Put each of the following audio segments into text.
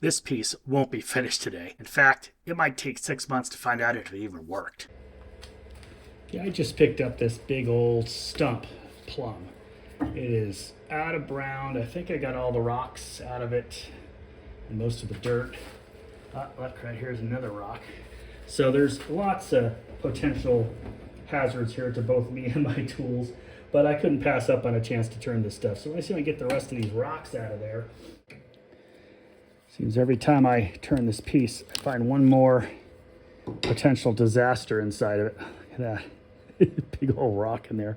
This piece won't be finished today. In fact, it might take 6 months to find out if it even worked. Yeah, I just picked up this big old stump plum. It is out of brown. I think I got all the rocks out of it and most of the dirt. Look, right here's another rock. So there's lots of potential hazards here to both me and my tools, but I couldn't pass up on a chance to turn this stuff. So let me see if I can get the rest of these rocks out of there. Seems every time I turn this piece, I find one more potential disaster inside of it. Look at that. Big old rock in there.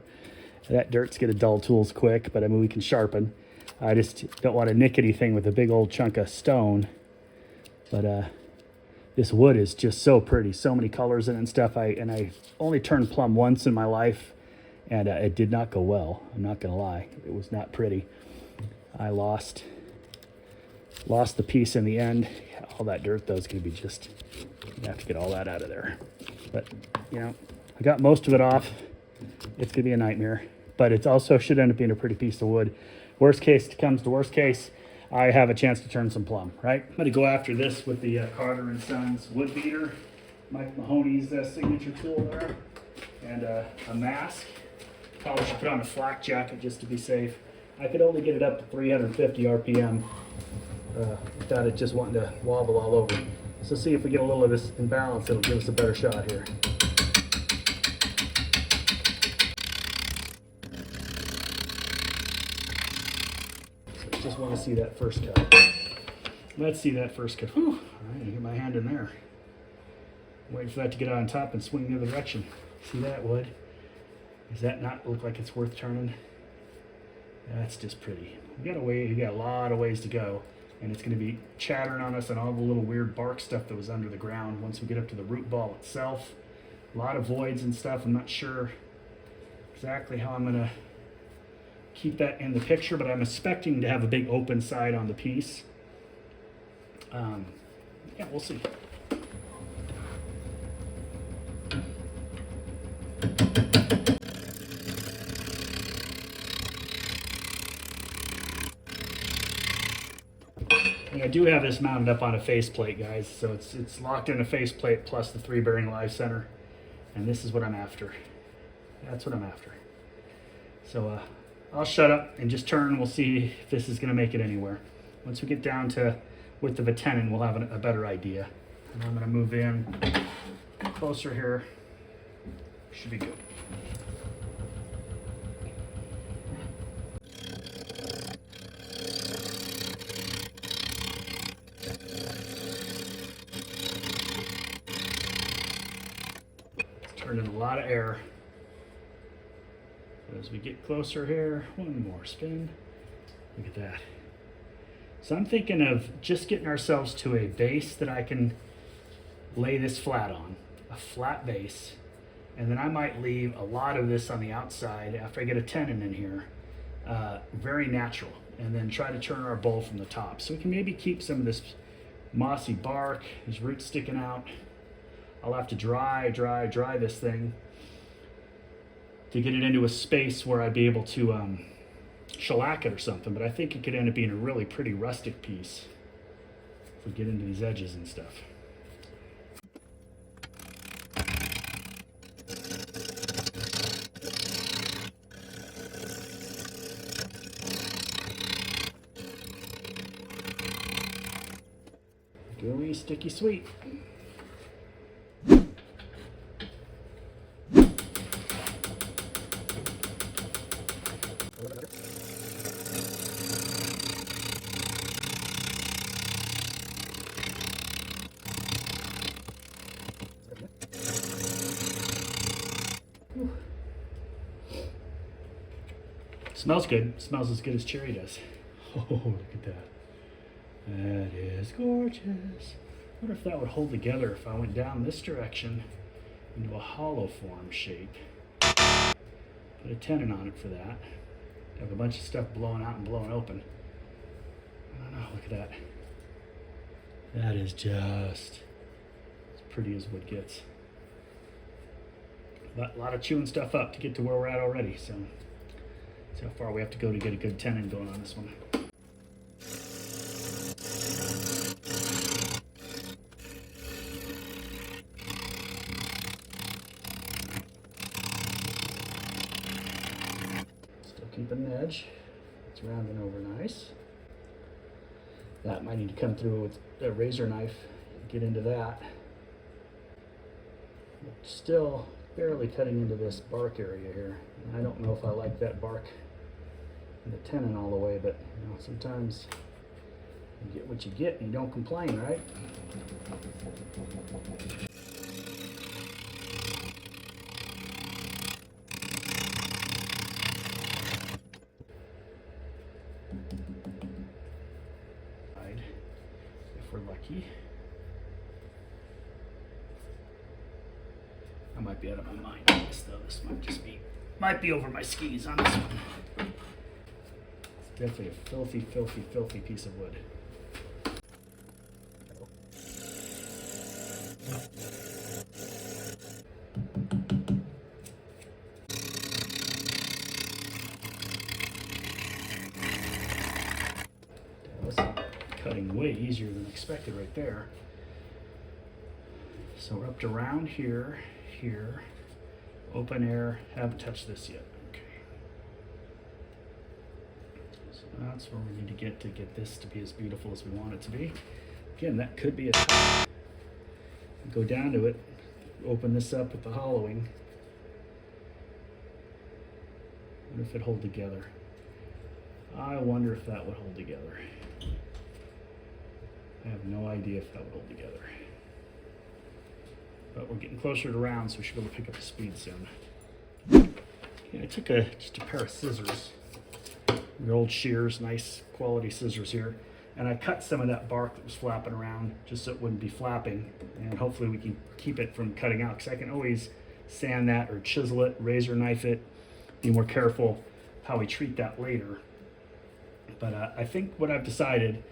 That dirt's gonna dull tools quick, but I mean, we can sharpen. I just don't want to nick anything with a big old chunk of stone. But this wood is just so pretty, so many colors in it and stuff. I only turned plum once in my life, and it did not go well. I'm not gonna lie, it was not pretty. I lost the piece in the end. All that dirt though is gonna be just, you have to get all that out of there. But you know, I got most of it off. It's gonna be a nightmare, but it also should end up being a pretty piece of wood. Worst case comes to worst case, I have a chance to turn some plum, right? I'm gonna go after this with the Carter and Sons wood beater, Mike Mahoney's signature tool there, and a mask. Probably should put on a flak jacket just to be safe. I could only get it up to 350 RPM without it just wanting to wobble all over. So see if we get a little of this in balance, it'll give us a better shot here. So just want to see that first cut. Let's see that first cut. Whew, all right, I get my hand in there. Waiting for that to get on top and swing the other direction. See that wood? Does that not look like it's worth turning? That's just pretty. We got a lot of ways to go, and it's going to be chattering on us and all the little weird bark stuff that was under the ground once we get up to the root ball itself. A lot of voids and stuff. I'm not sure exactly how I'm going to keep that in the picture, but I'm expecting to have a big open side on the piece. Yeah, we'll see. And I do have this mounted up on a faceplate, guys, so it's locked in a faceplate plus the 3-bearing live center, and this is what I'm after. That's what I'm after. So I'll shut up and just turn. We'll see if this is going to make it anywhere. Once we get down to width of a tenon, we'll have a better idea. And I'm going to move in closer here. Should be good. Turned in a lot of air. So as we get closer here, one more spin. Look at that. So I'm thinking of just getting ourselves to a base that I can lay this flat on, a flat base, and then I might leave a lot of this on the outside after I get a tenon in here, very natural, and then try to turn our bowl from the top. So we can maybe keep some of this mossy bark, these roots sticking out. I'll have to dry this thing to get it into a space where I'd be able to shellac it or something, but I think it could end up being a really pretty rustic piece if we get into these edges and stuff. Gooey, sticky, sweet. Smells good. Smells as good as cherry does. Oh, look at that. That is gorgeous. I wonder if that would hold together if I went down this direction into a hollow form shape. Put a tenon on it for that. Have a bunch of stuff blowing out and blowing open. I don't know, look at that. That is just as pretty as wood gets. But a lot of chewing stuff up to get to where we're at already, so see how far we have to go to get a good tenon going on this one. open edge. It's rounding over nice. That might need to come through with a razor knife and get into that. But still barely cutting into this bark area here. And I don't know if I like that bark and the tenon all the way, but you know, sometimes you get what you get and you don't complain, right? If we're lucky. I might be out of my mind on this though. This might be over my skis on this one. It's definitely a filthy, filthy, filthy piece of wood. Cutting way easier than expected right there. So we're up to round here, here, open air, haven't touched this yet. Okay. So that's where we need to get this to be as beautiful as we want it to be. Again, that could be a go down to it, open this up with the hollowing. What if it hold together? I wonder if that would hold together. I have no idea if that would hold together. But we're getting closer to round, so we should be able to pick up the speed soon. Yeah, I took just a pair of scissors, the old shears, nice quality scissors here, and I cut some of that bark that was flapping around just so it wouldn't be flapping, and hopefully we can keep it from cutting out, because I can always sand that or chisel it, razor knife it, be more careful how we treat that later. But I think what I've decided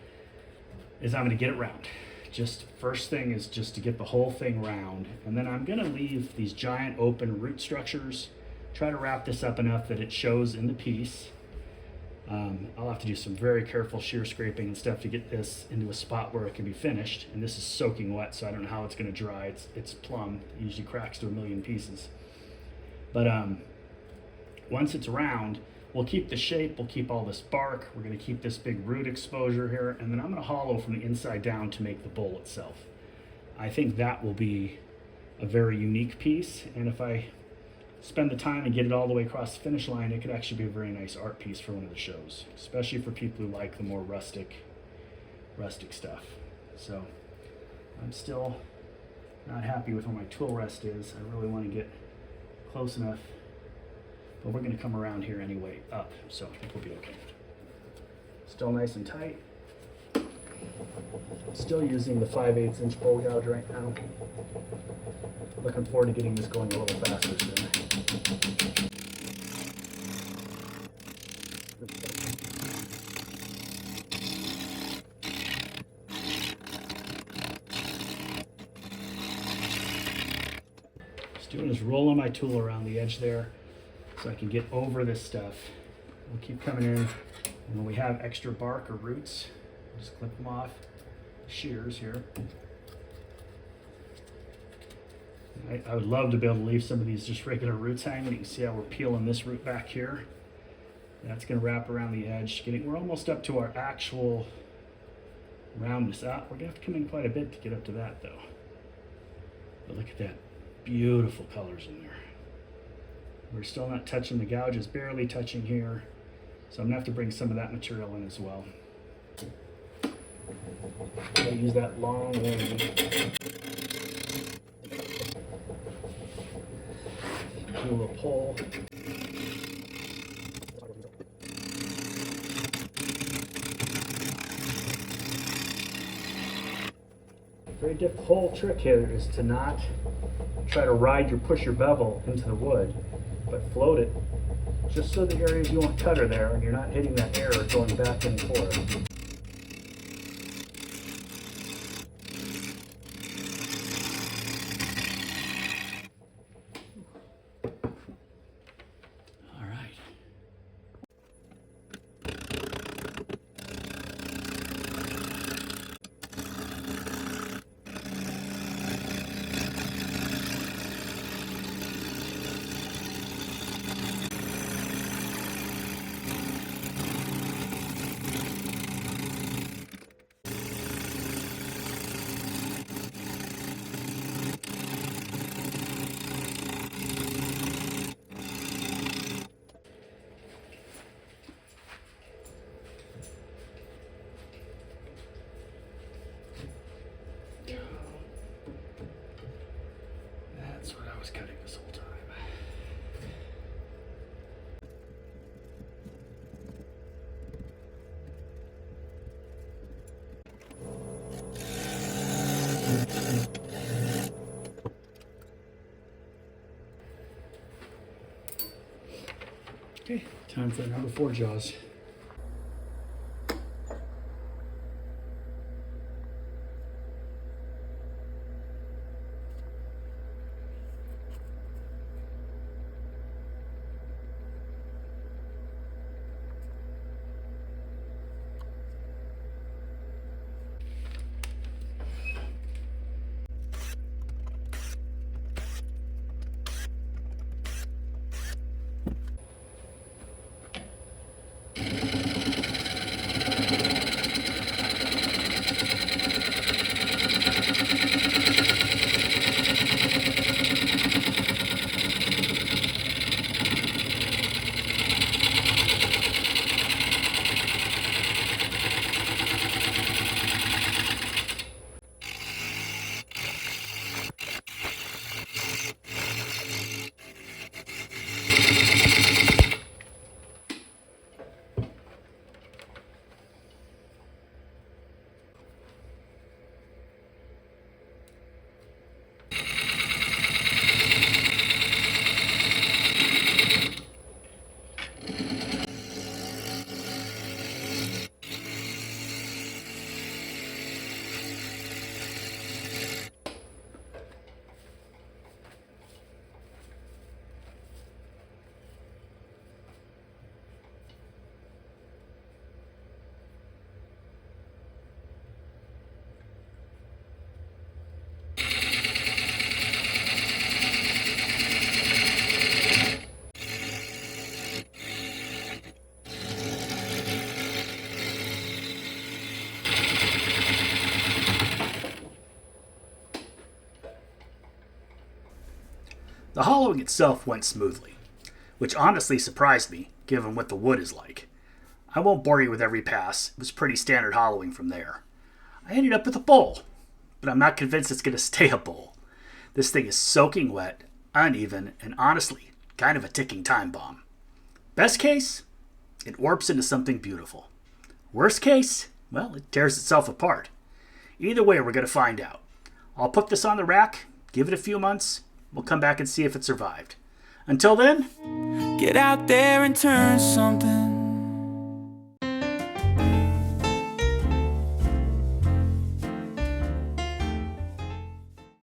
is I'm going to get it round. Just first thing is just to get the whole thing round, and then I'm going to leave these giant open root structures, try to wrap this up enough that it shows in the piece. I'll have to do some very careful shear scraping and stuff to get this into a spot where it can be finished, and this is soaking wet, so I don't know how it's going to dry. It's plum, it usually cracks to a million pieces. But once it's round, we'll keep the shape, we'll keep all this bark, we're going to keep this big root exposure here, and then I'm going to hollow from the inside down to make the bowl itself. I think that will be a very unique piece, and if I spend the time and get it all the way across the finish line, it could actually be a very nice art piece for one of the shows, especially for people who like the more rustic stuff. So I'm still not happy with where my tool rest is. I really want to get close enough. But we're going to come around here anyway, up, so I think we'll be okay. Still nice and tight. Still using the 5/8 inch bowl gouge right now. Looking forward to getting this going a little faster soon. Just doing is rolling my tool around the edge there, so I can get over this stuff. We'll keep coming in, and when we have extra bark or roots, just clip them off the shears here. I would love to be able to leave some of these just regular roots hanging. You can see how we're peeling this root back here. That's going to wrap around the edge. We're almost up to our actual roundness. We're going to have to come in quite a bit to get up to that though. But look at that, beautiful colors in there. We're still not touching the gouges, barely touching here. So I'm gonna have to bring some of that material in as well. Gotta use that long wing. Do a little pull. Very difficult whole trick here is to not try to push your bevel into the wood, but float it just so the areas you want cut are there and you're not hitting that air going back and forth. Okay, time for number 4 jaws. The hollowing itself went smoothly, which honestly surprised me, given what the wood is like. I won't bore you with every pass, it was pretty standard hollowing from there. I ended up with a bowl, but I'm not convinced it's going to stay a bowl. This thing is soaking wet, uneven, and honestly, kind of a ticking time bomb. Best case, it warps into something beautiful. Worst case, well, it tears itself apart. Either way, we're going to find out. I'll put this on the rack, give it a few months, we'll come back and see if it survived. Until then, get out there and turn something.